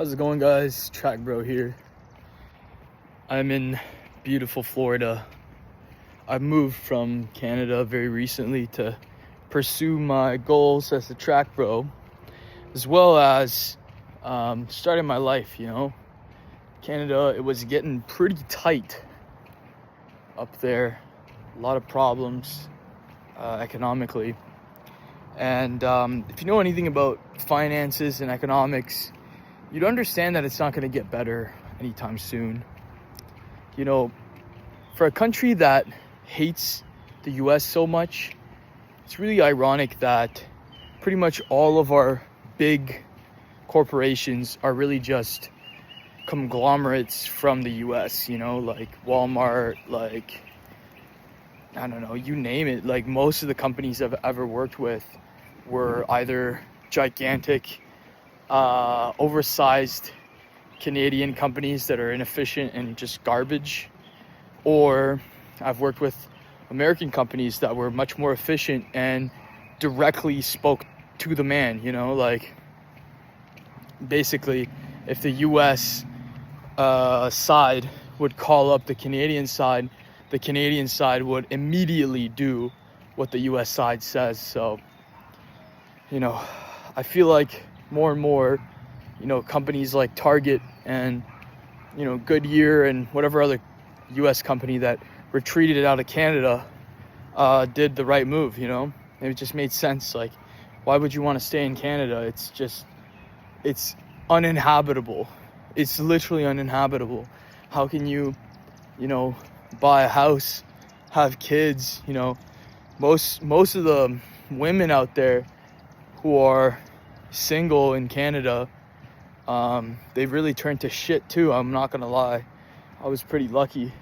How's it going, guys? Track Bro here. I'm in beautiful Florida. I moved from Canada very recently to pursue my goals as a track bro, as well as starting my life, Canada, it was getting pretty tight up there. A lot of problems economically. And if you know anything about finances and economics, you'd understand that it's not going to get better anytime soon. For a country that hates the US so much, it's really ironic that pretty much all of our big corporations are really just conglomerates from the US, like Walmart, like, I don't know, you name it. Like, most of the companies I've ever worked with were either gigantic, oversized Canadian companies that are inefficient and just garbage, or I've worked with American companies that were much more efficient and directly spoke to the man, like basically if the US side would call up the Canadian side would immediately do what the US side says. So, I feel like more and more, companies like Target and, Goodyear and whatever other US company that retreated out of Canada did the right move, It just made sense. Like, why would you want to stay in Canada? It's uninhabitable. It's literally uninhabitable. How can you, buy a house, have kids, most of the women out there who are single in Canada, they've really turned to shit too. I'm not gonna lie. I was pretty lucky.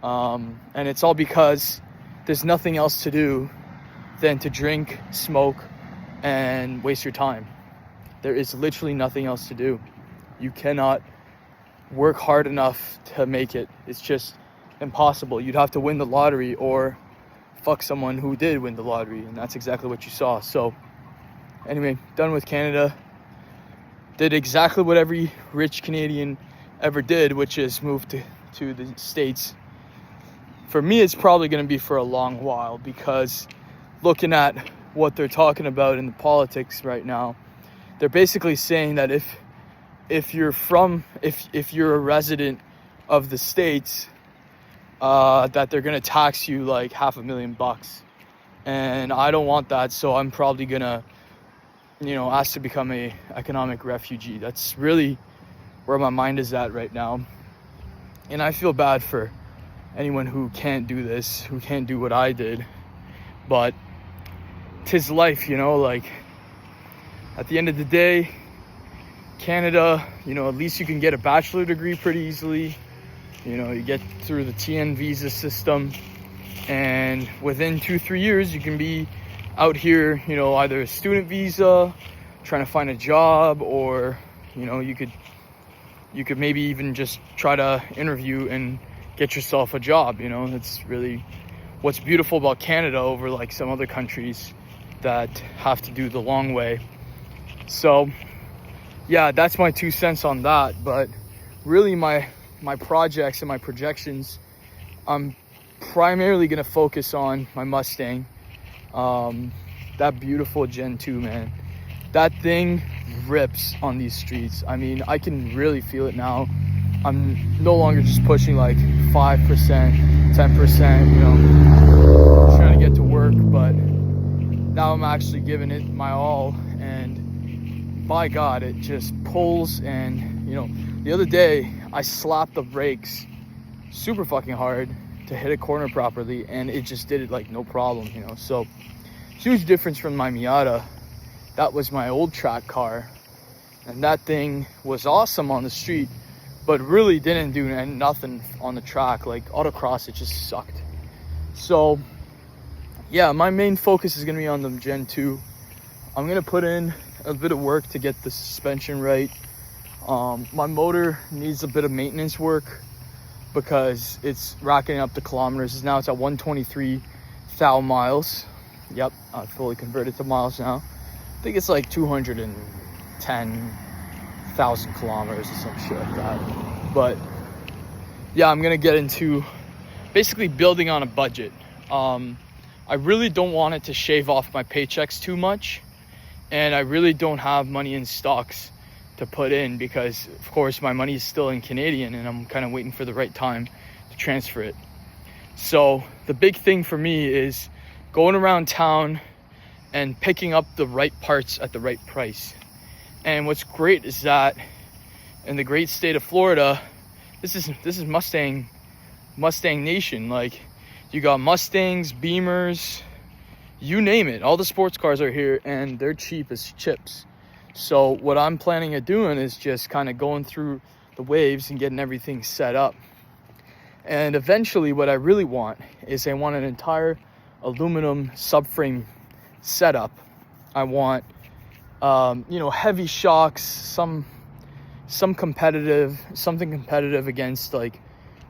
And it's all because there's nothing else to do than to drink, smoke, and waste your time. There is literally nothing else to do. You cannot work hard enough to make it. It's just impossible. You'd have to win the lottery or fuck someone who did win the lottery, and that's exactly what you saw. So anyway, done with Canada. Did exactly what every rich Canadian ever did, which is move to the States. For me, it's probably going to be for a long while, because looking at what they're talking about in the politics right now, they're basically saying that if you're a resident of the States, that they're going to tax you like $500,000. And I don't want that, so I'm probably going to, ask to become a economic refugee. That's really where my mind is at right now. And I feel bad for anyone who can't do this, who can't do what I did. But 'tis life, like, at the end of the day, Canada, at least you can get a bachelor degree pretty easily. You get through the TN visa system, and within 2-3 years you can be out here, either a student visa, trying to find a job, or you could maybe even just try to interview and get yourself a job. That's really what's beautiful about Canada over like some other countries that have to do the long way. So yeah, that's my 2 cents on that. But really my projects and my projections, I'm primarily going to focus on my Mustang. That beautiful Gen 2, man. That thing rips on these streets. I mean, I can really feel it now. I'm no longer just pushing like 5%, 10%, trying to get to work, but now I'm actually giving it my all, and by God, it just pulls. And the other day I slapped the brakes super fucking hard to hit a corner properly, and it just did it like no problem. So huge difference from my Miata. That was my old track car, and that thing was awesome on the street, but really didn't do nothing on the track. Like autocross, it just sucked. So yeah, my main focus is going to be on the Gen 2. I'm going to put in a bit of work to get the suspension right. My motor needs a bit of maintenance work because it's racking up the kilometers. Now it's at 123,000 miles. Yep, I fully converted to miles now. I think it's like 210 1,000 kilometers or some shit like that. But yeah, I'm gonna get into basically building on a budget. I really don't want it to shave off my paychecks too much, and I really don't have money in stocks to put in because, of course, my money is still in Canadian, and I'm kind of waiting for the right time to transfer it. So the big thing for me is going around town and picking up the right parts at the right price. And what's great is that in the great state of Florida, this is Mustang Nation. Like, you got Mustangs, Beamers, you name it. All the sports cars are here, and they're cheap as chips. So what I'm planning on doing is just kind of going through the waves and getting everything set up. And eventually what I really want is I want an entire aluminum subframe setup. I want, heavy shocks, something competitive against like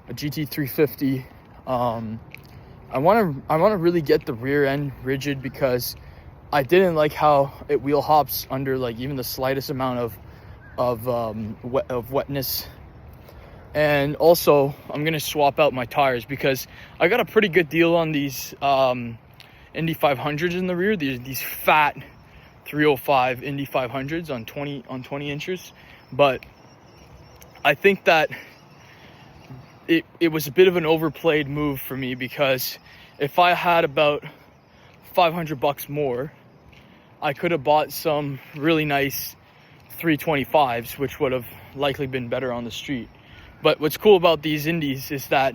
a GT350. I want to really get the rear end rigid because I didn't like how it wheel hops under like even the slightest amount of wetness. And also I'm gonna swap out my tires because I got a pretty good deal on these Indy 500s in the rear. These fat 305 Indy 500s on 20 inches. But I think that it was a bit of an overplayed move for me because if I had about $500 more, I could have bought some really nice 325s, which would have likely been better on the street. But what's cool about these Indies is that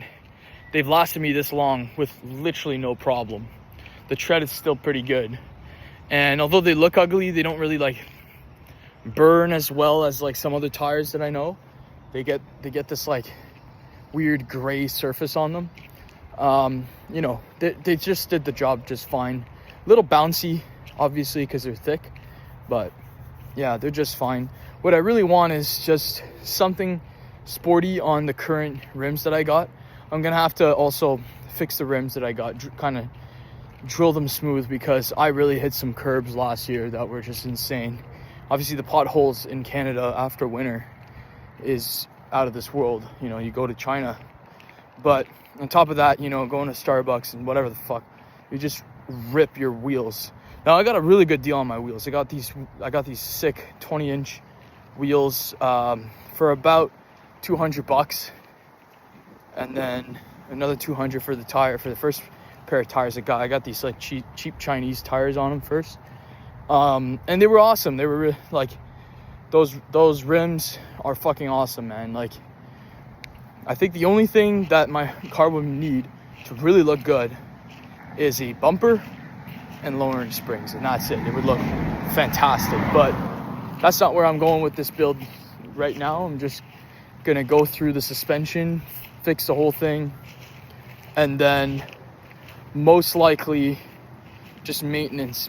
they've lasted me this long with literally no problem. The tread is still pretty good. And although they look ugly, they don't really like burn as well as like some other tires that I know. They get this like weird gray surface on them. They just did the job just fine. A little bouncy, obviously, because they're thick, but yeah, they're just fine. What I really want is just something sporty on the current rims that I got. I'm gonna have to also fix the rims that I got, kind of drill them smooth because I really hit some curbs last year that were just insane. Obviously the potholes in Canada after winter is out of this world. You go to China, but on top of that, going to Starbucks and whatever the fuck, you just rip your wheels. Now I got a really good deal on my wheels. I got these sick 20-inch wheels for about $200, and then another $200 for the tire for the first pair of tires I got. I got these like cheap Chinese tires on them first, and they were awesome. They were like those rims are fucking awesome, man. Like, I think the only thing that my car would need to really look good is a bumper and lowering springs, and that's it. It would look fantastic, but that's not where I'm going with this build right now. I'm just gonna go through the suspension, fix the whole thing, and then most likely just maintenance,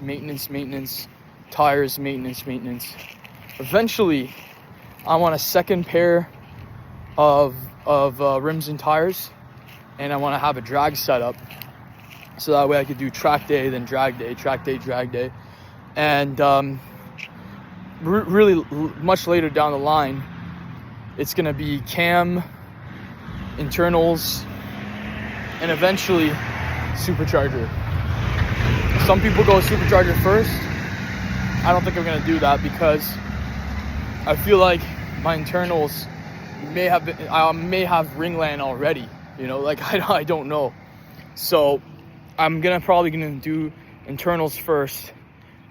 tires, maintenance. Eventually I want a second pair of rims and tires, and I want to have a drag setup so that way I could do track day, then drag day, drag day. And really much later down the line, it's gonna be cam, internals, and eventually supercharger. Some people go supercharger first. I don't think I'm gonna do that because I feel like my internals I may have ringland already, I don't know. So I'm probably gonna do internals first,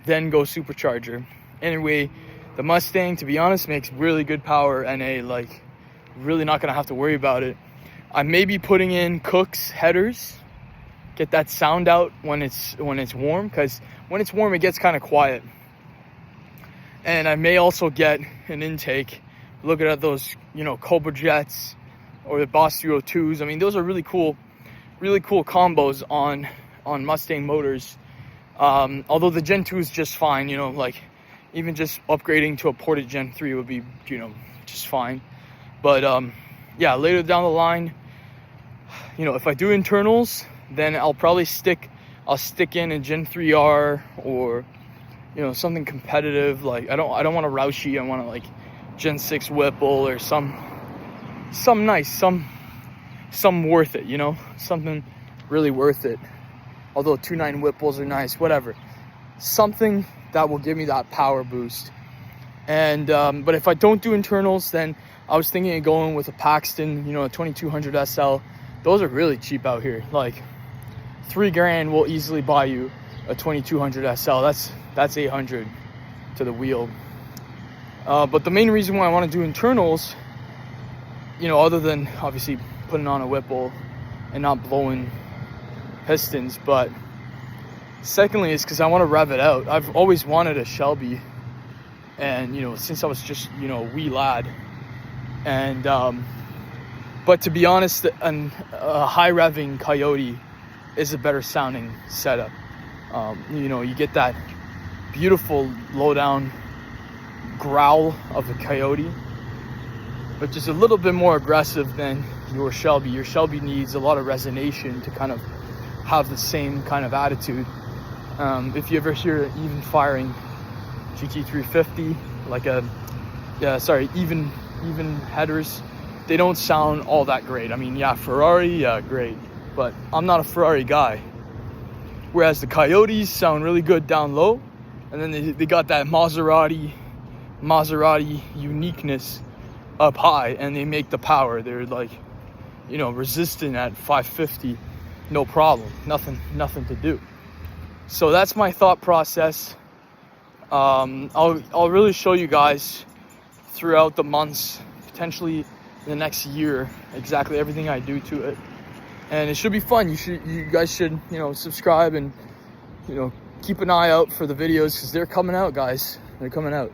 then go supercharger. Anyway, the Mustang, to be honest, makes really good power, and really not gonna have to worry about it. I may be putting in Cook's headers, get that sound out when it's warm, because when it's warm it gets kind of quiet. And I may also get an intake, looking at those Cobra Jets or the Boss 302s. I mean, those are really cool combos on Mustang motors. Although the Gen 2 is just fine, even just upgrading to a ported Gen 3 would be, just fine. But yeah, later down the line, if I do internals, then I'll probably stick in a Gen 3R or something competitive. Like I don't want a Roushey. I want to Gen 6 Whipple or some nice, some worth it, you know, something really worth it. Although 2.9 Whipples are nice, whatever. Something that will give me that power boost. And but if I don't do internals, then I was thinking of going with a Paxton, you know, a 2200 SL. Those are really cheap out here. Like $3,000 will easily buy you a 2200 SL. That's 800 to the wheel. But the main reason why I want to do internals, you know, other than obviously putting on a Whipple and not blowing pistons, but secondly is because I want to rev it out. I've always wanted a Shelby, and you know, since I was just, you know, a wee lad. And but to be honest, a high revving Coyote is a better sounding setup. You know, you get that beautiful low down growl of a Coyote, but just a little bit more aggressive than your Shelby. Your Shelby needs a lot of resonation to kind of have the same kind of attitude. If you ever hear an even firing GT350, like even headers, they don't sound all that great. I mean, yeah, Ferrari, yeah, great, but I'm not a Ferrari guy. Whereas the Coyotes sound really good down low, and then they got that Maserati uniqueness up high, and they make the power. They're like, you know, resistant at 550, no problem, nothing to do. So that's my thought process. I'll really show you guys throughout the months, potentially in the next year, exactly everything I do to it, and it should be fun. You guys should, you know, subscribe and, you know, keep an eye out for the videos, because they're coming out, guys. They're coming out.